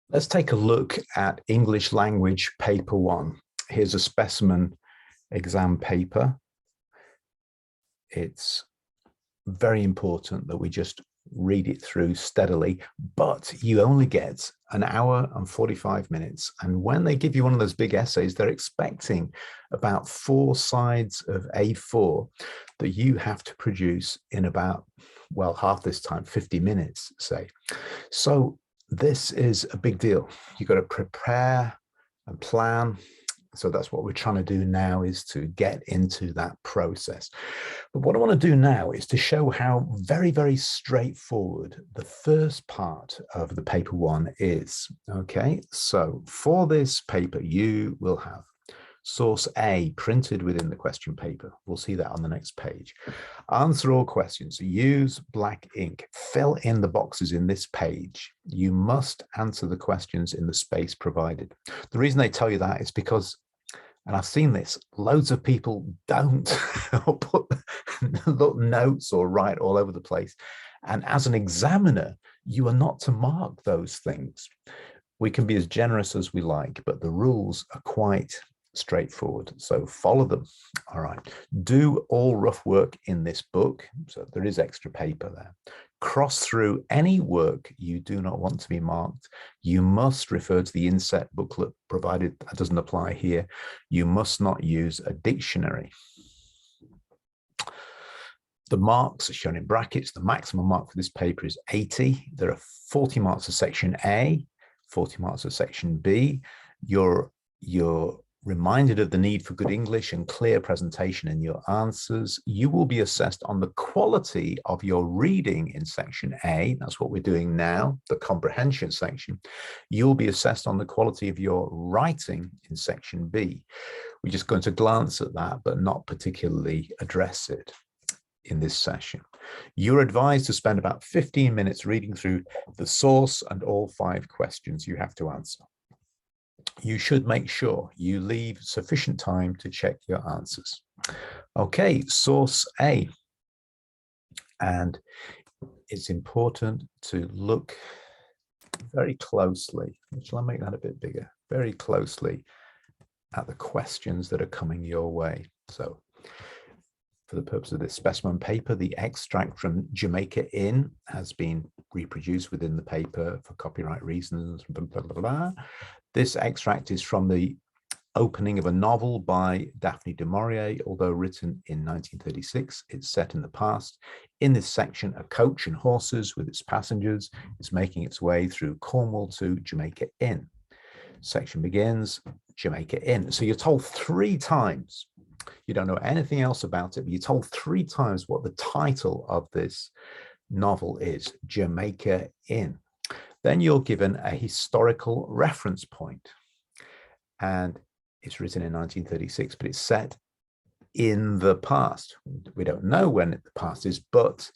Let's take a look at English Language Paper 1. Here's a specimen exam paper. It's very important that we just read it through steadily, but you only get an hour and 45 minutes. And when they give you one of those big essays, they're expecting about 4 sides of A4 that you have to produce in about, well, half this time, 50 minutes, say. So this is a big deal. You've got to prepare and plan. So that's what we're trying to do now, is to get into that process. But what I want to do now is to show how very, very straightforward the first part of the paper 1 is. Okay, so for this paper, you will have source A printed within the question paper. We'll see that on the next page. Answer all questions. Use black ink. Fill in the boxes in this page. You must answer the questions in the space provided. The reason they tell you that is because, and I've seen this, loads of people don't put notes or write all over the place. And as an examiner, you are not to mark those things. We can be as generous as we like, but the rules are quite straightforward, so follow them. All right, do all rough work in this book, so there is extra paper there. Cross through any work you do not want to be marked. You must refer to the inset booklet, provided that doesn't apply here. You must not use a dictionary. The marks are shown in brackets. The maximum mark for this paper is 80. There are 40 marks of section A, 40 marks of section B. You're reminded of the need for good English and clear presentation in your answers. You will be assessed on the quality of your reading in section A. That's what we're doing now, the comprehension section. You'll be assessed on the quality of your writing in section B. We're just going to glance at that, but not particularly address it in this session. You're advised to spend about 15 minutes reading through the source and all 5 questions you have to answer. You should make sure you leave sufficient time to check your answers. Okay, source A. And it's important to look very closely. Shall I make that a bit bigger? Very closely at the questions that are coming your way. So for the purpose of this specimen paper, the extract from Jamaica Inn has been reproduced within the paper for copyright reasons. Blah, blah, blah, blah. This extract is from the opening of a novel by Daphne du Maurier, although written in 1936. It's set in the past. In this section, a coach and horses with its passengers is making its way through Cornwall to Jamaica Inn. Section begins, Jamaica Inn. So you're told 3 times. You don't know anything else about it, but you're told 3 times what the title of this novel is, Jamaica Inn. Then you're given a historical reference point, and it's written in 1936, but it's set in the past. We don't know when the past is, but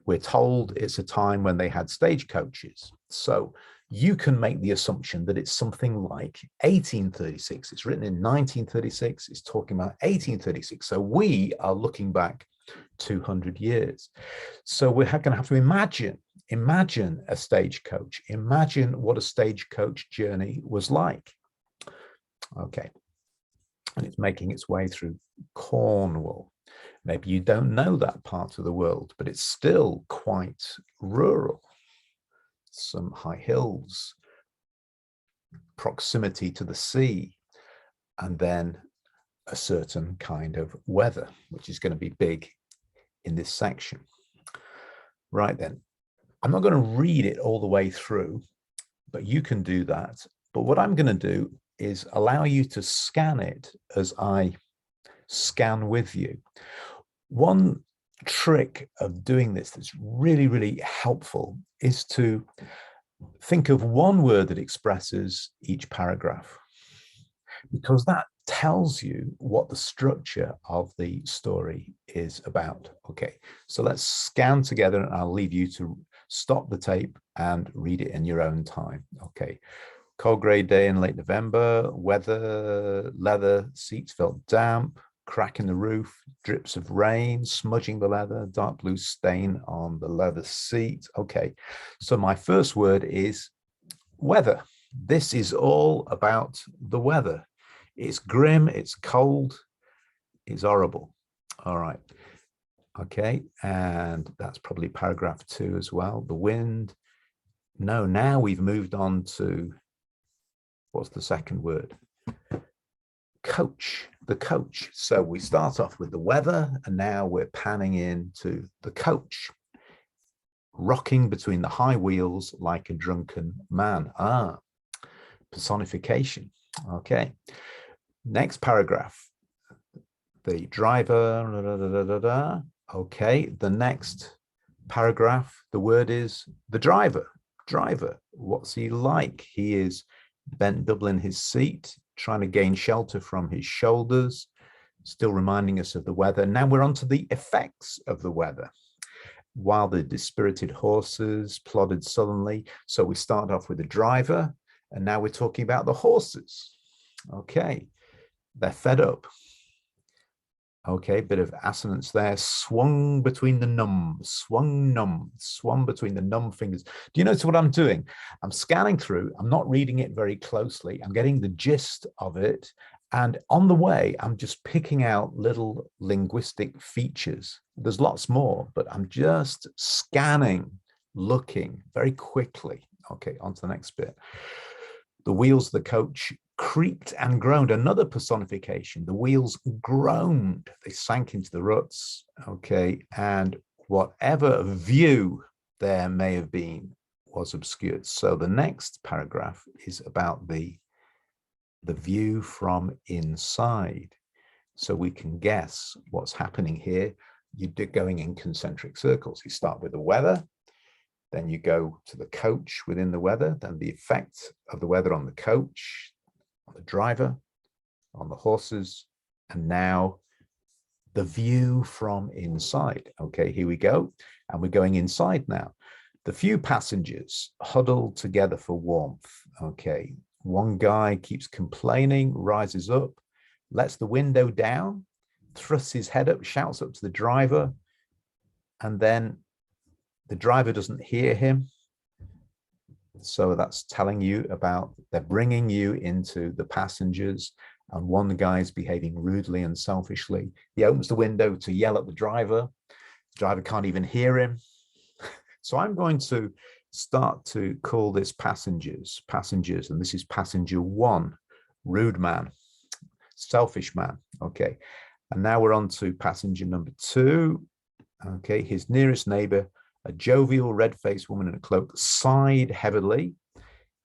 we're told it's a time when they had stagecoaches. So you can make the assumption that it's something like 1836. It's written in 1936. It's talking about 1836. So we are looking back 200 years. So we're going to have to imagine a stagecoach. Imagine what a stagecoach journey was like. Okay. And it's making its way through Cornwall. Maybe you don't know that part of the world, but it's still quite rural. Some high hills, proximity to the sea, and then a certain kind of weather, which is going to be big in this section. Right then, I'm not going to read it all the way through, but you can do that. But what I'm going to do is allow you to scan it as I scan with you. One trick of doing this that's really, really helpful is to think of one word that expresses each paragraph, because that tells you what the structure of the story is about. Okay, so let's scan together, and I'll leave you to stop the tape and read it in your own time. Okay. Cold grey day in late November, weather, leather, seats felt damp, crack in the roof, drips of rain, smudging the leather, dark blue stain on the leather seat. Okay, so my first word is weather. This is all about the weather. It's grim, it's cold, it's horrible. All right. Okay, and that's probably paragraph 2 as well. The wind. No, now we've moved on to, what's the second word? Coach, the coach. So we start off with the weather, and now we're panning into the coach, rocking between the high wheels like a drunken man. Personification. Okay, next paragraph. The driver. Okay, the next paragraph, the word is the driver. Driver, what's he like? He is bent double in his seat, trying to gain shelter from his shoulders, still reminding us of the weather. Now we're on to the effects of the weather. While the dispirited horses plodded sullenly. So we start off with the driver, and now we're talking about the horses. Okay, they're fed up. Okay, bit of assonance there. Swung between the numb, swung between the numb fingers. Do you notice what I'm doing? I'm scanning through. I'm not reading it very closely. I'm getting the gist of it. And on the way, I'm just picking out little linguistic features. There's lots more, but I'm just scanning, looking very quickly. Okay, on to the next bit. The wheels of the coach creaked and groaned. Another personification. The wheels groaned. They sank into the ruts. Okay, and whatever view there may have been was obscured. So the next paragraph is about the view from inside. So we can guess what's happening here. You're going in concentric circles. You start with the weather, then you go to the coach within the weather, then the effect of the weather on the coach, on the driver, on the horses, and now the view from inside. Okay, here we go. And we're going inside now. The few passengers huddled together for warmth. Okay, one guy keeps complaining, rises up, lets the window down, thrusts his head up, shouts up to the driver, and then the driver doesn't hear him. So that's telling you about, they're bringing you into the passengers, and one guy's behaving rudely and selfishly. He opens the window to yell at the driver. The driver can't even hear him. So I'm going to start to call this passengers, and this is passenger 1, rude man, selfish man. Okay, and now we're on to passenger number 2. Okay, his nearest neighbor, a jovial, red-faced woman in a cloak, sighed heavily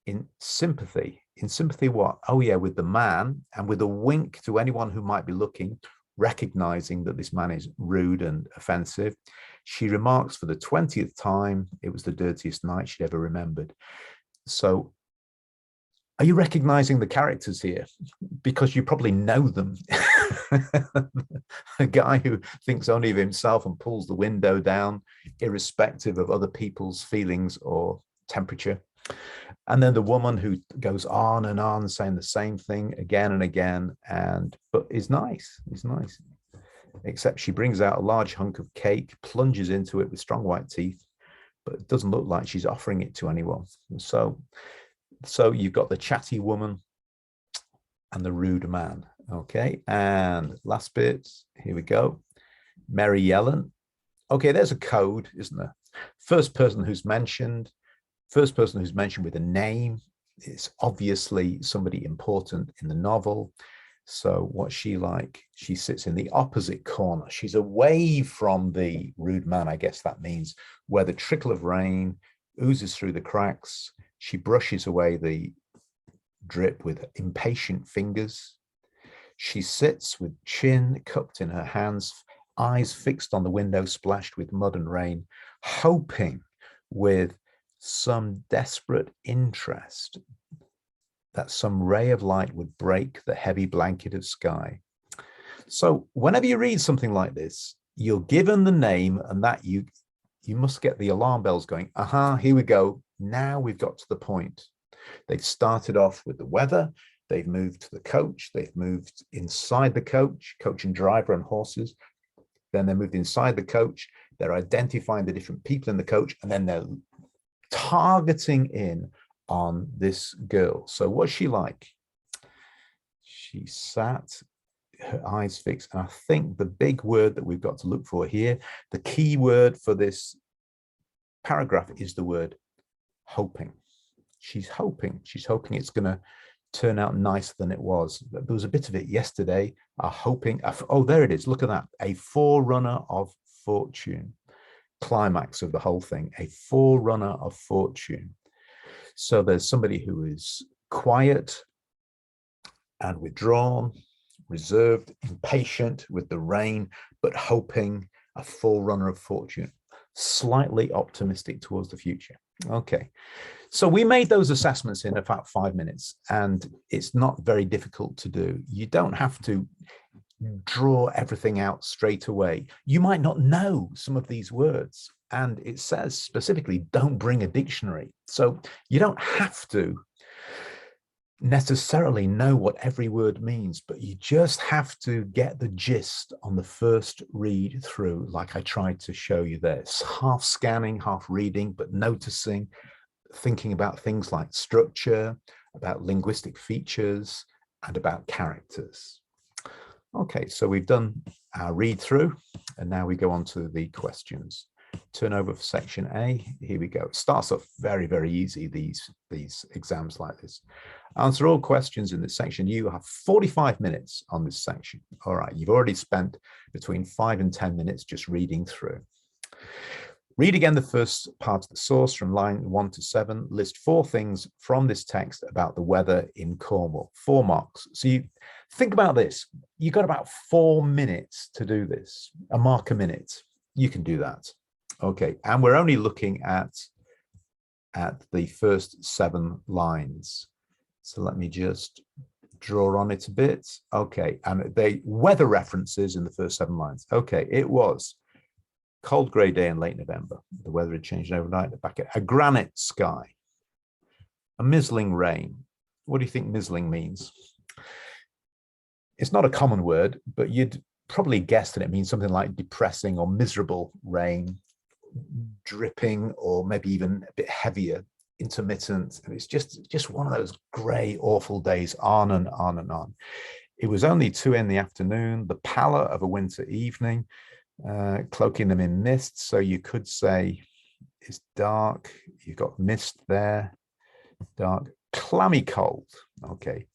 in sympathy. In sympathy what? Oh yeah, with the man, and with a wink to anyone who might be looking, recognizing that this man is rude and offensive. She remarks for the 20th time, it was the dirtiest night she'd ever remembered. So are you recognizing the characters here? Because you probably know them. A guy who thinks only of himself and pulls the window down, irrespective of other people's feelings or temperature. And then the woman who goes on and on saying the same thing again and again, but is nice. Except she brings out a large hunk of cake, plunges into it with strong white teeth, but it doesn't look like she's offering it to anyone. So you've got the chatty woman and the rude man. Okay, and last bit, here we go. Mary Yellen. Okay, there's a code, isn't there? First person who's mentioned with a name. It's obviously somebody important in the novel. So what's she like? She sits in the opposite corner. She's away from the rude man, I guess that means, where the trickle of rain oozes through the cracks. She brushes away the drip with impatient fingers. She sits with chin cupped in her hands, eyes fixed on the window splashed with mud and rain, hoping with some desperate interest that some ray of light would break the heavy blanket of sky. So whenever you read something like this, you're given the name, and that you must get the alarm bells going. Here we go. Now we've got to the point. They've started off with the weather. They've moved to the coach. They've moved inside the coach and driver and horses. Then they moved inside the coach. They're identifying the different people in the coach, and then they're targeting in on this girl. So what's she like? She sat, her eyes fixed. And I think the big word that we've got to look for here, the key word for this paragraph is the word hoping. She's hoping. She's hoping it's going to turn out nicer than it was. There was a bit of it yesterday. Hoping. Oh, there it is. Look at that. A forerunner of fortune. Climax of the whole thing. A forerunner of fortune. So there's somebody who is quiet and withdrawn, reserved, impatient with the rain, but hoping, a forerunner of fortune, slightly optimistic towards the future. Okay, so we made those assessments in about 5 minutes, and it's not very difficult to do. You don't have to draw everything out straight away. You might not know some of these words, and it says specifically, don't bring a dictionary. So you don't have to necessarily know what every word means, but you just have to get the gist on the first read through, like I tried to show you there. It's half scanning, half reading, but noticing, thinking about things like structure, about linguistic features, and about characters. Okay, so we've done our read through, and now we go on to the questions. Turn over for section A. Here we go. It starts off very, very easy, these exams like this. Answer all questions in this section. You have 45 minutes on this section. All right, you've already spent between 5 and 10 minutes just reading through. Read again the first part of the source from line 1 to 7. List 4 things from this text about the weather in Cornwall. 4 marks. So you think about this. You've got about 4 minutes to do this. A mark a minute. You can do that. Okay, and we're only looking at the first 7 lines. So let me just draw on it a bit. Okay, and they weather references in the first 7 lines. Okay, it was cold grey day in late November. The weather had changed overnight. Back at a granite sky, a mizzling rain. What do you think mizzling means? It's not a common word, but you'd probably guess that it means something like depressing or miserable rain, dripping, or maybe even a bit heavier, intermittent. And it's just one of those grey, awful days, on and on and on. It was only 2 in the afternoon, the pallor of a winter evening, cloaking them in mist. So you could say it's dark. You've got mist there, dark, clammy cold. Okay.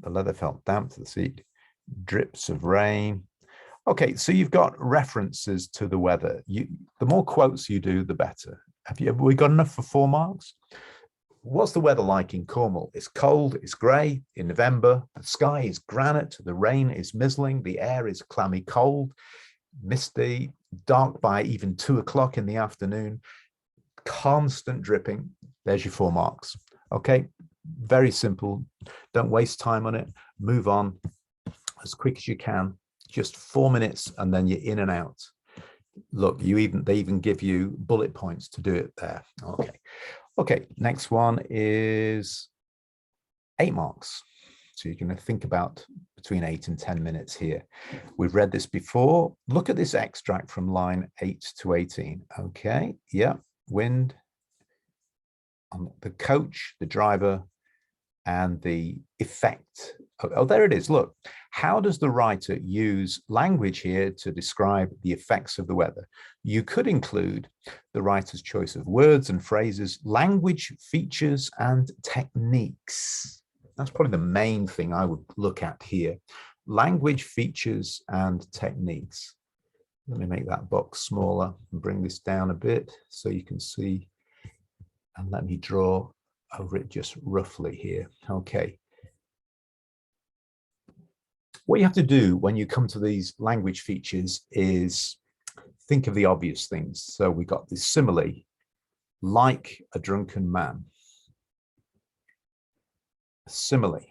The leather felt damp to the seat, drips of rain. Okay, so you've got references to the weather. The more quotes you do, the better. Have we got enough for 4 marks? What's the weather like in Cornwall? It's cold, it's grey in November. The sky is granite, the rain is mizzling, the air is clammy cold, misty, dark by even 2 o'clock in the afternoon, constant dripping. There's your 4 marks. Okay, very simple. Don't waste time on it. Move on as quick as you can. Just 4 minutes, and then you're in and out. Look, they even give you bullet points to do it there. Okay, next one is 8 marks. So you're going to think about between 8 and 10 minutes here. We've read this before. Look at this extract from line 8 to 18. Okay, yeah, wind on the coach, the driver, and the effect. Oh, there it is. Look, how does the writer use language here to describe the effects of the weather? You could include the writer's choice of words and phrases, language features, and techniques. That's probably the main thing I would look at here. Language features and techniques. Let me make that box smaller and bring this down a bit so you can see. And let me draw over it just roughly here. Okay. What you have to do when you come to these language features is think of the obvious things. So we got this simile, like a drunken man. A simile.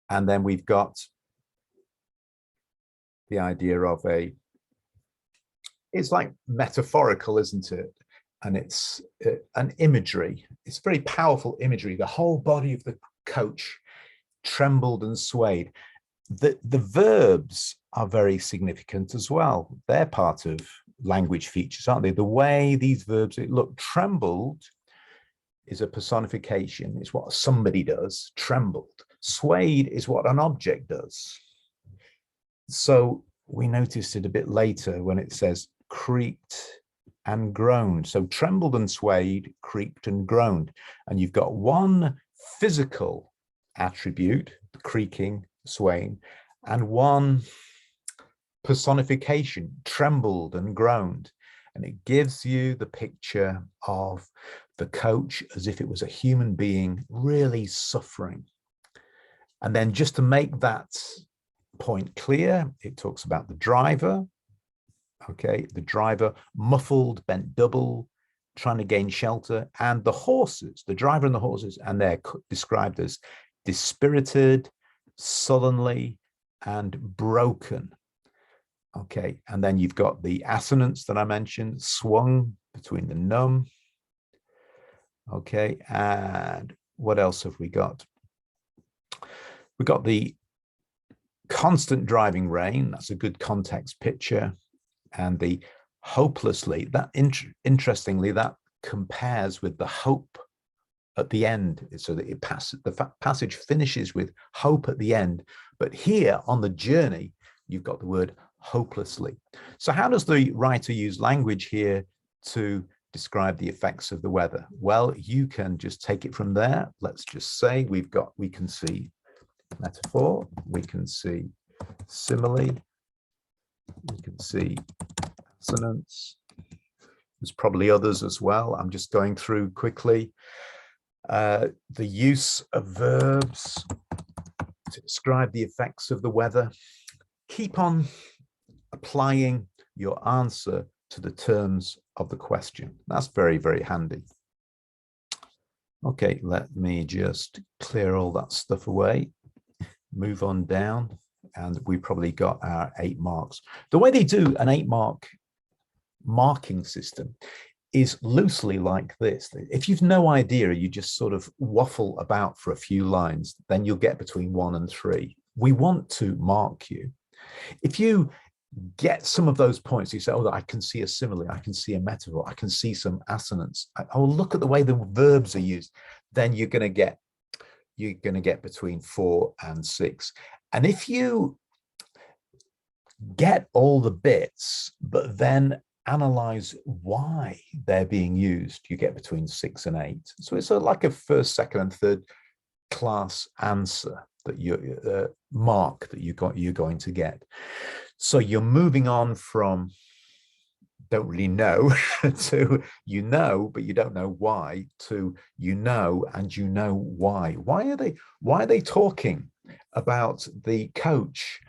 And then we've got the idea of it's like metaphorical, isn't it? And it's an imagery. It's very powerful imagery. The whole body of the coach trembled and swayed. The verbs are very significant as well. They're part of language features, aren't they? The way these verbs, look, trembled is a personification. It's what somebody does. Trembled. Swayed is what an object does. So we noticed it a bit later when it says creaked and groaned. So trembled and swayed, creaked and groaned. And you've got one physical attribute, the creaking, swaying, and one personification, trembled and groaned. And it gives you the picture of the coach as if it was a human being really suffering. And then just to make that point clear, it talks about the driver. Okay, the driver muffled, bent double, trying to gain shelter, and the horses, the driver and the horses, and they're described as dispirited, sullenly, and broken. Okay, and then you've got the assonance that I mentioned, swung between the num. Okay, and what else have we got? We've got the constant driving rain. That's a good context picture. And the hopelessly, that interestingly, that compares with the hope at the end, so that the passage finishes with hope at the end. But here on the journey, you've got the word hopelessly. So how does the writer use language here to describe the effects of the weather? Well, you can just take it from there. Let's just say we can see metaphor, we can see simile, we can see assonance. There's probably others as well. I'm just going through quickly. The use of verbs to describe the effects of the weather. Keep on applying your answer to the terms of the question. That's very, very handy. Okay, let me just clear all that stuff away. Move on down, and we probably got our 8 marks. The way they do an 8-mark marking system is loosely like this. If you've no idea, you just sort of waffle about for a few lines, then you'll get between 1 and 3. We want to mark you. If you get some of those points, you say, oh, I can see a simile, I can see a metaphor, I can see some assonance. Oh, look at the way the verbs are used. Then you're going to get between 4 and 6. And if you get all the bits, but then analyze why they're being used, you get between 6 and 8. So it's like a first, second, and third class answer that you mark that you're going to get. So you're moving on from don't really know to you know, but you don't know why, to you know and you know why. Why are they talking about the coach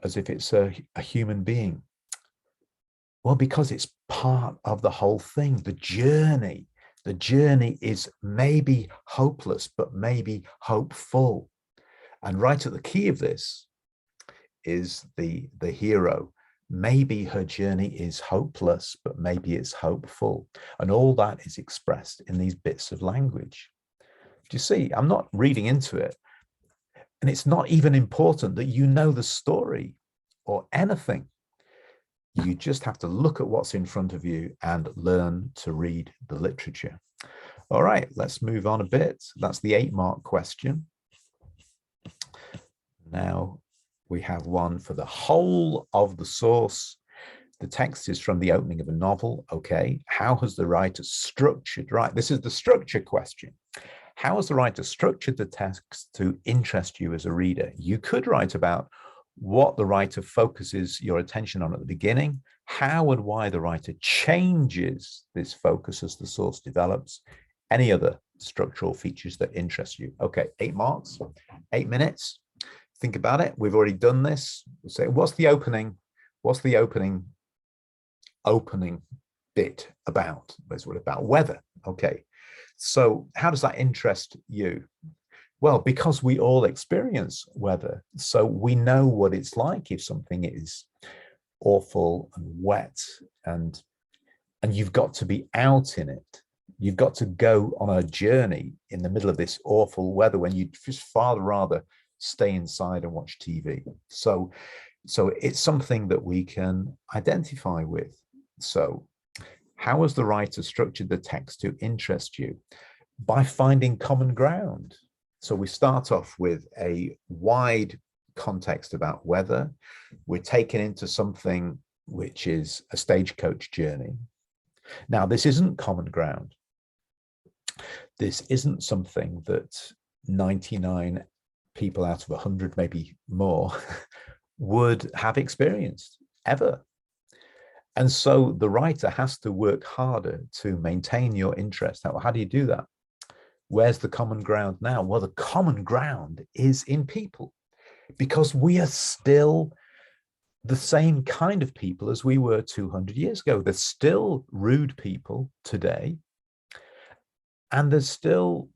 as if it's a human being? Well, because it's part of the whole thing, the journey. The journey is maybe hopeless, but maybe hopeful. And right at the key of this is the hero. Maybe her journey is hopeless, but maybe it's hopeful. And all that is expressed in these bits of language. Do you see? I'm not reading into it. And it's not even important that you know the story or anything. You just have to look at what's in front of you and learn to read the literature. All right, let's move on a bit. That's the 8-mark question. Now we have one for the whole of the source. The text is from the opening of a novel. Okay, how has the writer structured, right? This is the structure question. How has the writer structured the text to interest you as a reader? You could write about what the writer focuses your attention on at the beginning, how and why the writer changes this focus as the source develops, any other structural features that interest you. Okay, 8 marks, 8 minutes. Think about it. We've already done this. We'll say, what's the opening bit about? It's what about weather. Okay, so how does that interest you? Well, because we all experience weather, so we know what it's like if something is awful and wet, and you've got to be out in it. You've got to go on a journey in the middle of this awful weather when you'd just far rather stay inside and watch TV. So it's something that we can identify with. So how has the writer structured the text to interest you? by finding common ground. So we start off with a wide context about weather. We're taken into something which is a stagecoach journey. Now, this isn't common ground. This isn't something that 99 people out of 100, maybe more, would have experienced ever. And so the writer has to work harder to maintain your interest. How do you do that? Where's the common ground now? Well, the common ground is in people, because we are still the same kind of people as we were 200 years ago. There's still rude people today, and there's still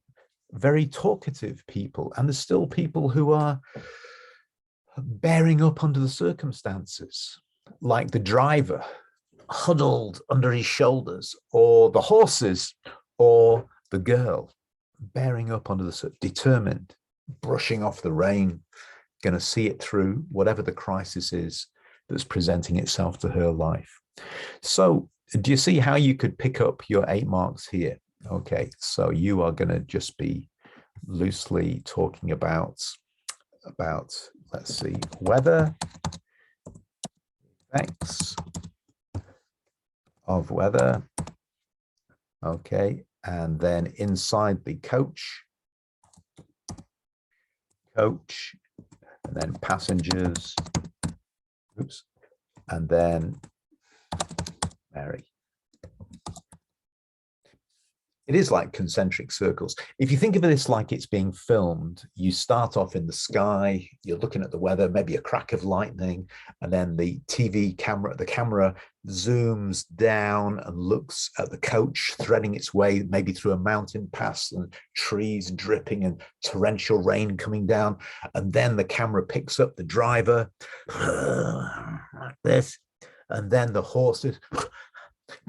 very talkative people, and there's still people who are bearing up under the circumstances, like the driver huddled under his shoulders, or the horses, or the girl bearing up under the, determined, brushing off the rain, going to see it through whatever the crisis is that's presenting itself to her life. So do you see how you could pick up your 8 marks here? Okay, so you are going to just be loosely talking about, let's see, weather, effects of weather. Okay, and then inside the coach, and then passengers, oops, and then Mary. It is like concentric circles. If you think of this like it's being filmed, you start off in the sky, you're looking at the weather, maybe a crack of lightning, and then the camera zooms down and looks at the coach threading its way maybe through a mountain pass and trees dripping and torrential rain coming down. And then the camera picks up the driver like this, and then the horses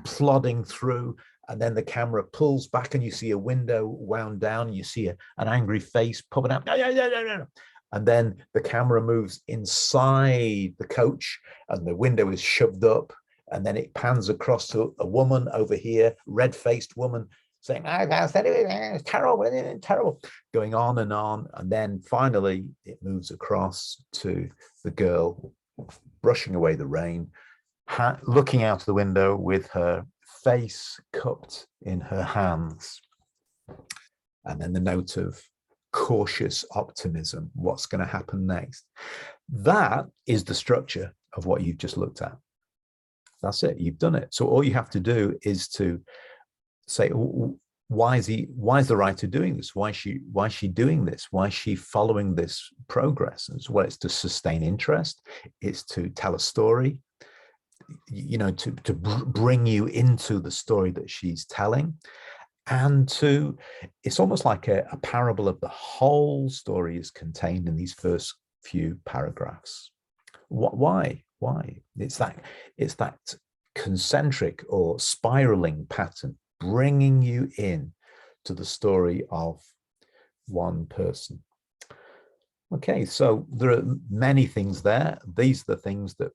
plodding through. And then the camera pulls back and you see a window wound down. You see an angry face popping out. And then the camera moves inside the coach and the window is shoved up. And then it pans across to a woman over here, red-faced woman, saying, it's terrible, it's terrible, going on. And then finally it moves across to the girl brushing away the rain, looking out of the window with her face cupped in her hands. And then the note of cautious optimism. What's going to happen next? That is the structure of what you've just looked at. That's it. You've done it. So all you have to do is to say, why is the writer doing this? Why is she doing this? Why is she following this progress? Well, it's to sustain interest. It's to tell a story, you know, to bring you into the story that she's telling, and it's almost like a parable of the whole story is contained in these first few paragraphs. Why? It's that concentric or spiraling pattern, bringing you in to the story of one person. Okay, so there are many things there. These are the things that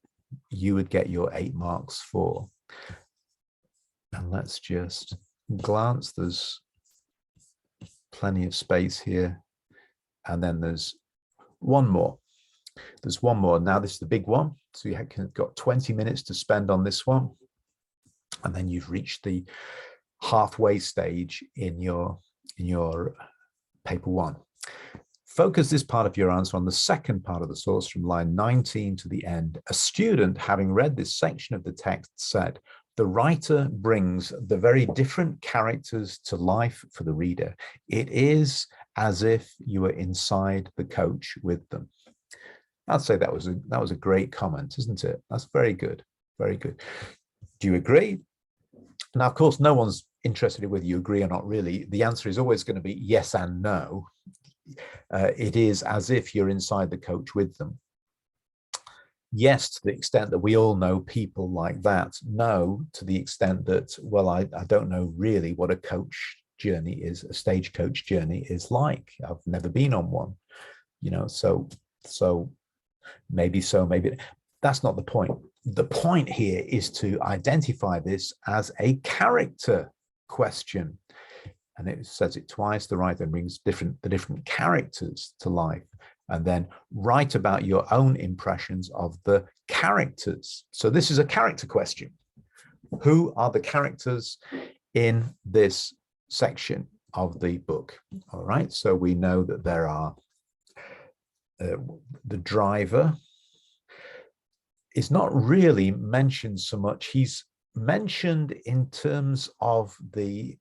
you would get your 8 marks for. And let's just glance. There's plenty of space here. And then there's one more. Now this is the big one. So you got 20 minutes to spend on this one. And then you've reached the halfway stage in your paper 1. Focus this part of your answer on the second part of the source from line 19 to the end. A student, having read this section of the text, said, the writer brings the very different characters to life for the reader. It is as if you were inside the coach with them. I'd say that was a great comment, isn't it? That's very good. Very good. Do you agree? Now, of course, no one's interested in whether you agree or not, really. The answer is always going to be yes and no. It is as if you're inside the coach with them. Yes, to the extent that we all know people like that. No, to the extent that, well, I don't know really what a coach journey is, a stagecoach journey is like. I've never been on one, you know, so maybe that's not the point. The point here is to identify this as a character question. and it says it twice. The writer brings the different characters to life, and then write about your own impressions of the characters. So this is a character question. Who are the characters in this section of the book? All right, so we know that there are the driver is not really mentioned so much. He's mentioned in terms of the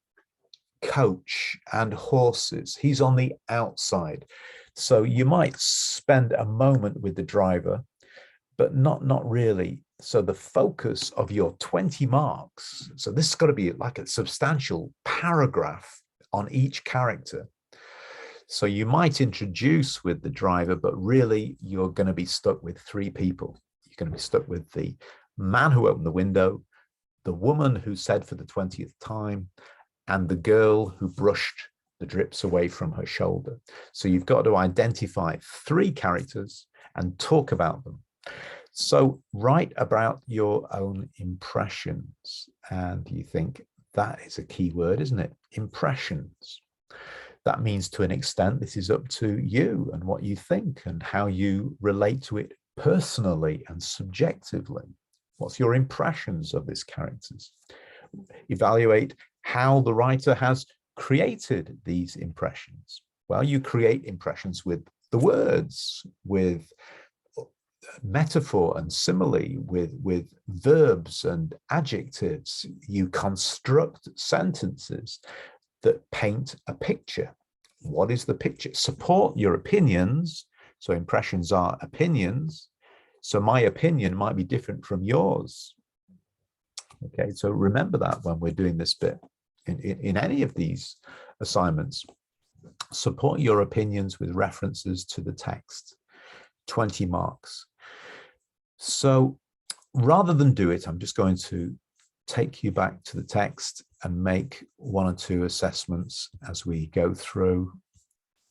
coach and horses. He's on the outside. So you might spend a moment with the driver, but not really. So the focus of your 20 marks, so this has got to be like a substantial paragraph on each character. So you might introduce with the driver, but really you're going to be stuck with 3 people. You're going to be stuck with the man who opened the window, the woman who said for the 20th time, and the girl who brushed the drips away from her shoulder. So you've got to identify 3 characters and talk about them. So write about your own impressions. And you think that is a key word, isn't it? Impressions. That means to an extent, this is up to you and what you think and how you relate to it personally and subjectively. What's your impressions of these characters? Evaluate how the writer has created these impressions. Well, you create impressions with the words, with metaphor and simile, with verbs and adjectives. You construct sentences that paint a picture. What is the picture? Support your opinions. So impressions are opinions. So my opinion might be different from yours. Okay, so remember that when we're doing this bit in any of these assignments. Support your opinions with references to the text. 20 marks. So rather than do it, I'm just going to take you back to the text and make 1 or 2 assessments as we go through,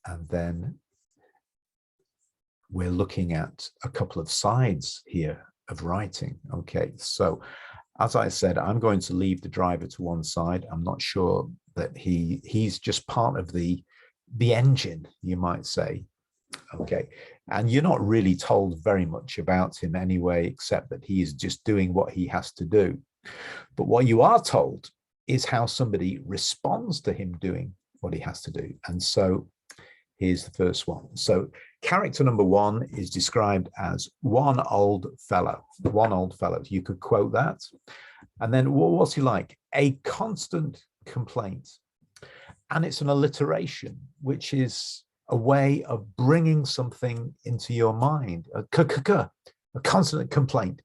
and then we're looking at a couple of sides here of writing. Okay, so as I said, I'm going to leave the driver to one side. I'm not sure that he's just part of the engine, you might say. Okay, and you're not really told very much about him anyway, except that he is just doing what he has to do. But what you are told is how somebody responds to him doing what he has to do. And so here's the first one. So character number 1 is described as one old fellow. One old fellow. You could quote that. And then what's he like? A constant complaint. And it's an alliteration, which is a way of bringing something into your mind, a constant complaint.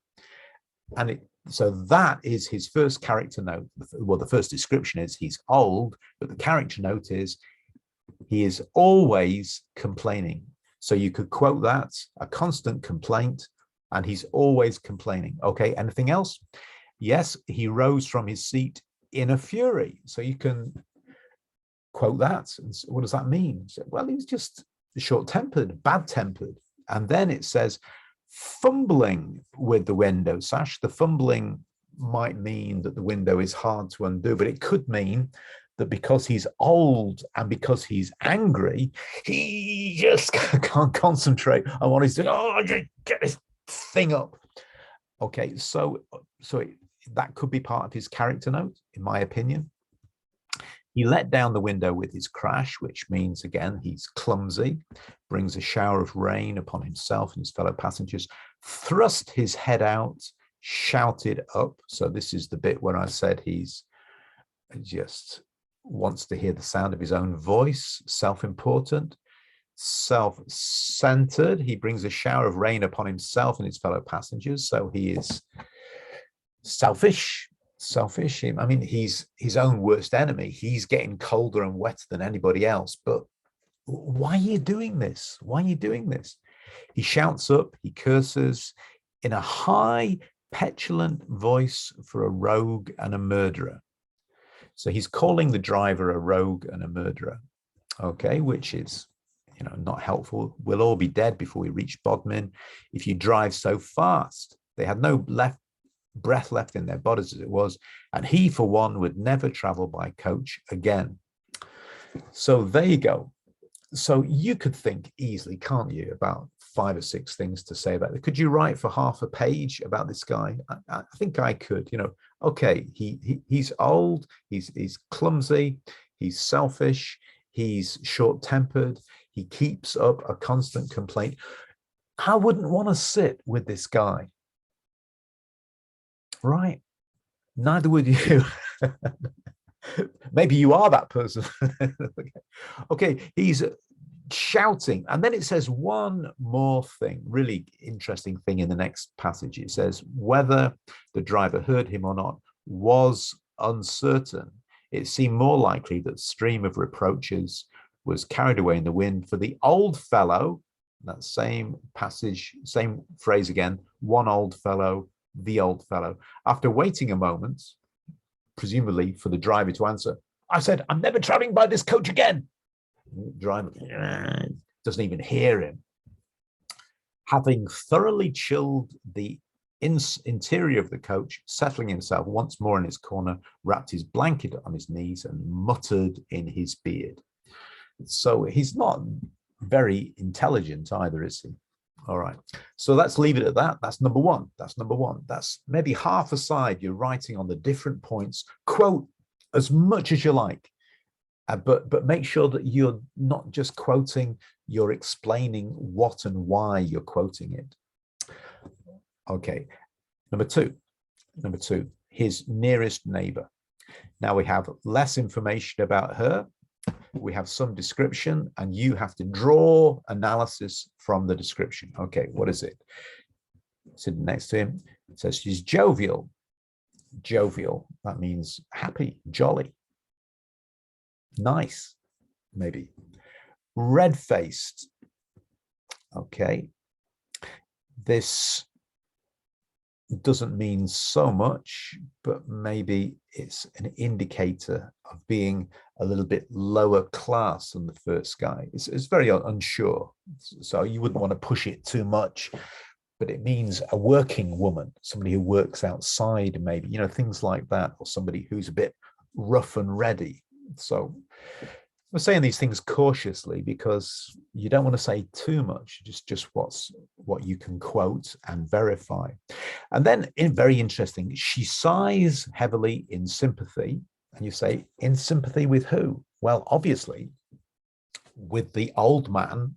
And so that is his first character note. Well, the first description is he's old, but the character note is he is always complaining. So you could quote that, a constant complaint, and he's always complaining. Okay, anything else? Yes, he rose from his seat in a fury. So you can quote that. And what does that mean? Well, he was just short-tempered, bad-tempered. And then it says, fumbling with the window sash. The fumbling might mean that the window is hard to undo, but it could mean that because he's old and because he's angry, he just can't concentrate on what he's doing. Oh, just get this thing up. Okay, so that could be part of his character note, in my opinion. He let down the window with his crash, which means, again, he's clumsy, brings a shower of rain upon himself and his fellow passengers, thrust his head out, shouted up. So this is the bit where I said he's just wants to hear the sound of his own voice, self-important, self-centered. He brings a shower of rain upon himself and his fellow passengers. So he is selfish. I mean, he's his own worst enemy. He's getting colder and wetter than anybody else. But why are you doing this? Why are you doing this? He shouts up, he curses in a high, petulant voice for a rogue and a murderer. So he's calling the driver a rogue and a murderer, okay, which is, not helpful. We'll all be dead before we reach Bodmin. If you drive so fast, they had no breath left in their bodies as it was, and he for one would never travel by coach again. So there you go. So you could think easily, can't you, about 5 or 6 things to say about it. Could you write for half a page about this guy? I think I could. Okay, he's old, he's clumsy, he's selfish, he's short-tempered, he keeps up a constant complaint. I wouldn't want to sit with this guy, right? Neither would you. Maybe you are that person. Okay, he's shouting. And then it says one more thing, really interesting thing in the next passage. It says, whether the driver heard him or not was uncertain. It seemed more likely that the stream of reproaches was carried away in the wind, for the old fellow, that same passage, same phrase again, one old fellow, the old fellow, after waiting a moment, presumably for the driver to answer, I said, I'm never traveling by this coach again. Driver doesn't even hear him. Having thoroughly chilled the interior of the coach, settling himself once more in his corner, wrapped his blanket on his knees and muttered in his beard. So he's not very intelligent either, is he? All right. So let's leave it at that. That's number one. That's number one. That's maybe half a side you're writing on the different points. Quote as much as you like. But make sure that you're not just quoting, you're explaining what and why you're quoting it. Okay, number two, his nearest neighbor. Now we have less information about her. We have some description, and you have to draw analysis from the description. Okay, what is it? Sitting next to him, it says she's jovial. Jovial, that means happy, jolly. Nice, maybe. Red-faced. Okay. This doesn't mean so much, but maybe it's an indicator of being a little bit lower class than the first guy. It's very unsure. So you wouldn't want to push it too much, but it means a working woman, somebody who works outside, maybe, things like that, or somebody who's a bit rough and ready. So we're saying these things cautiously because you don't want to say too much, just what you can quote and verify. And then, very interesting, she sighs heavily in sympathy. And you say, in sympathy with who? Well, obviously, with the old man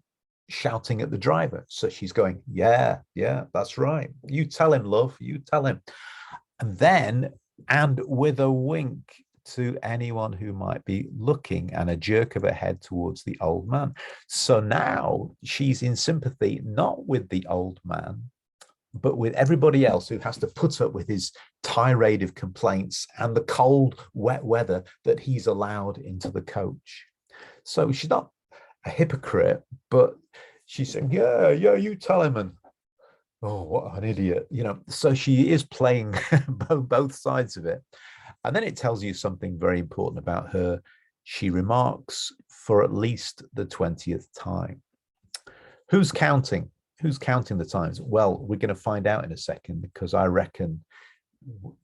shouting at the driver. So she's going, yeah, that's right. You tell him, love, you tell him. And then, and with a wink to anyone who might be looking, and a jerk of her head towards the old man. So now she's in sympathy, not with the old man, but with everybody else who has to put up with his tirade of complaints and the cold, wet weather that he's allowed into the coach. So she's not a hypocrite, but she's saying, yeah, you tell him, and oh, what an idiot, So she is playing both sides of it. And then it tells you something very important about her. She remarks for at least the 20th time. Who's counting? Who's counting the times? Well, we're going to find out in a second, because I reckon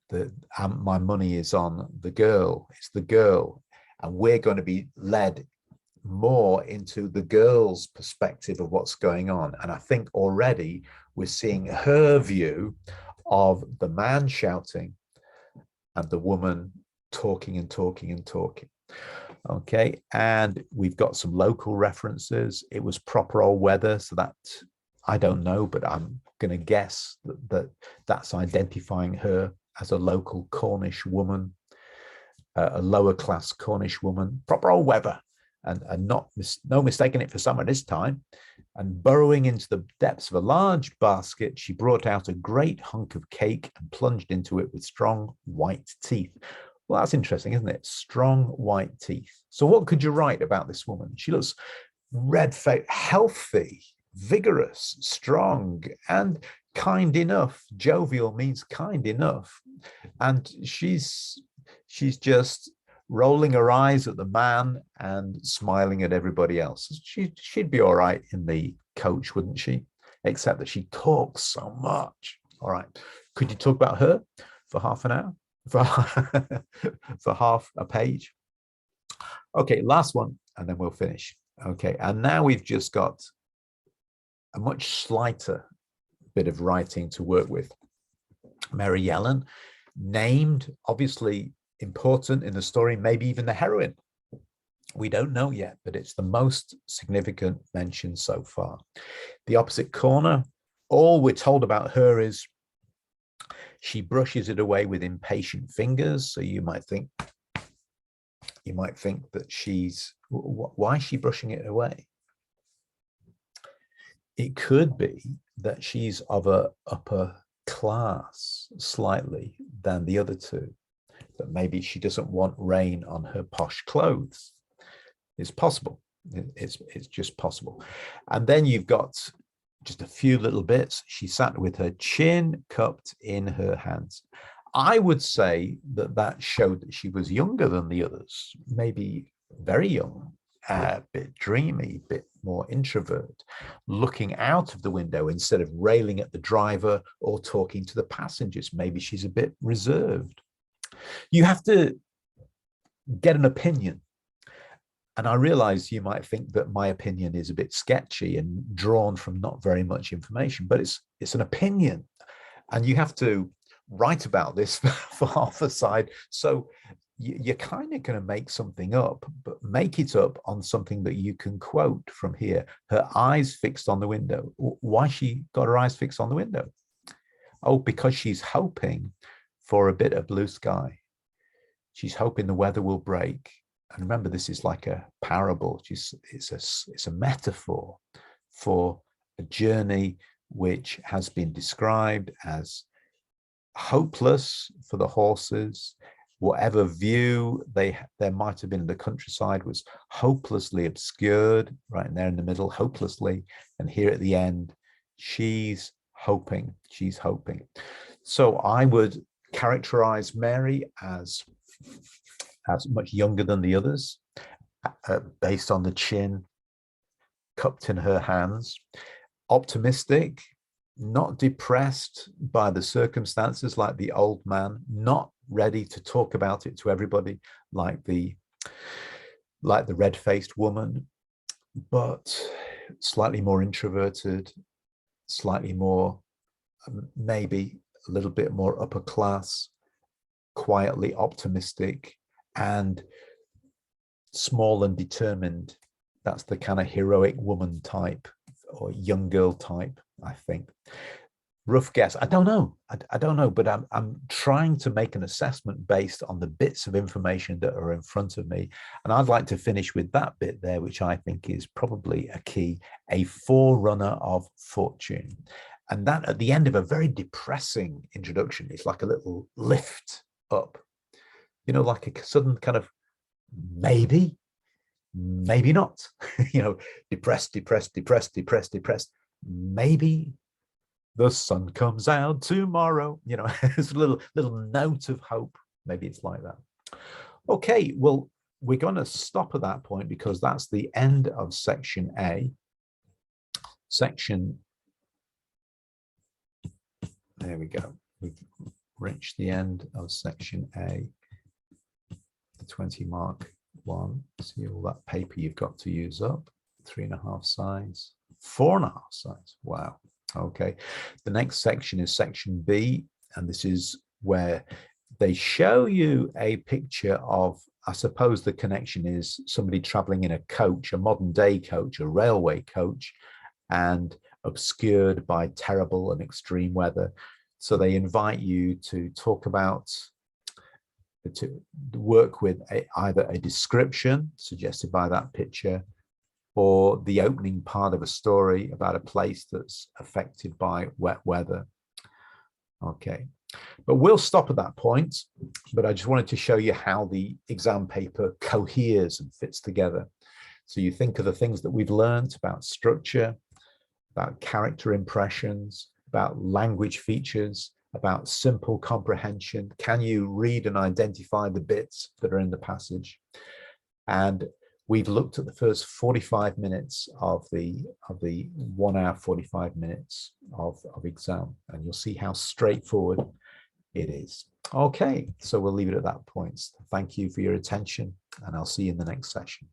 that my money is on the girl. It's the girl. And we're going to be led more into the girl's perspective of what's going on. And I think already we're seeing her view of the man shouting and the woman talking and talking and talking. Okay, and we've got some local references. It was proper old weather, so that, I don't know, but I'm going to guess that's identifying her as a local Cornish woman, a lower class Cornish woman, proper old weather, and no mistaking it for summer this time. And burrowing into the depths of a large basket, she brought out a great hunk of cake and plunged into it with strong white teeth. Well, that's interesting, isn't it? Strong white teeth. So what could you write about this woman? She looks red-faced, healthy, vigorous, strong, and kind enough. Jovial means kind enough. And she's just rolling her eyes at the man and smiling at everybody else. She'd be all right in the coach, wouldn't she? Except that she talks so much. All right. Could you talk about her for half an hour? For half a page? Okay, last one. and then we'll finish. Okay, and now we've just got a much slighter bit of writing to work with. Mary Yellen, named, obviously important in the story, maybe even the heroine. We don't know yet, but it's the most significant mention so far. The opposite corner, all we're told about her is she brushes it away with impatient fingers. So you might think that she's, why is she brushing it away? It could be that she's of a upper class slightly than the other two, that maybe she doesn't want rain on her posh clothes. It's possible. It's just possible. And then you've got just a few little bits. She sat with her chin cupped in her hands. I would say that showed that she was younger than the others, maybe very young, a bit dreamy, a bit more introvert, looking out of the window instead of railing at the driver or talking to the passengers. Maybe she's a bit reserved. You have to get an opinion. And I realize you might think that my opinion is a bit sketchy and drawn from not very much information, but it's an opinion. And you have to write about this for half a side. So you're kind of going to make something up, but make it up on something that you can quote from here. Her eyes fixed on the window. Why she got her eyes fixed on the window? Oh, because she's hoping for a bit of blue sky. She's hoping the weather will break. And remember, this is like a parable. It's a metaphor for a journey which has been described as hopeless for the horses. Whatever view there might have been in the countryside was hopelessly obscured, right in there in the middle, hopelessly. And here at the end, she's hoping. She's hoping. So I would characterize Mary as much younger than the others, based on the chin cupped in her hands. Optimistic, not depressed by the circumstances like the old man, not ready to talk about it to everybody like the red-faced woman, but slightly more introverted, slightly more, maybe a little bit more upper class, quietly optimistic, and small and determined. That's the kind of heroic woman type or young girl type, I think. Rough guess. I don't know. I don't know, but I'm trying to make an assessment based on the bits of information that are in front of me. And I'd like to finish with that bit there, which I think is probably a key, a forerunner of fortune. And that at the end of a very depressing introduction, it's like a little lift up, like a sudden kind of maybe not, depressed, maybe the sun comes out tomorrow, it's a little note of hope. Maybe it's like that. Okay, well, we're going to stop at that point because that's the end of section A. There we go. We've reached the end of section A, the 20 mark one. See all that paper you've got to use up. 3.5 sides, 4.5 sides. Wow. Okay. The next section is section B, and this is where they show you a picture of, I suppose the connection is somebody traveling in a coach, a modern day coach, a railway coach, and obscured by terrible and extreme weather. So they invite you to talk about, to work with either a description suggested by that picture or the opening part of a story about a place that's affected by wet weather. Okay, but we'll stop at that point. But I just wanted to show you how the exam paper coheres and fits together. So you think of the things that we've learned about structure, about character impressions, about language features, about simple comprehension. Can you read and identify the bits that are in the passage? And we've looked at the first 45 minutes of the 1 hour 45 minutes of exam, and you'll see how straightforward it is. Okay, so we'll leave it at that point. Thank you for your attention, and I'll see you in the next session.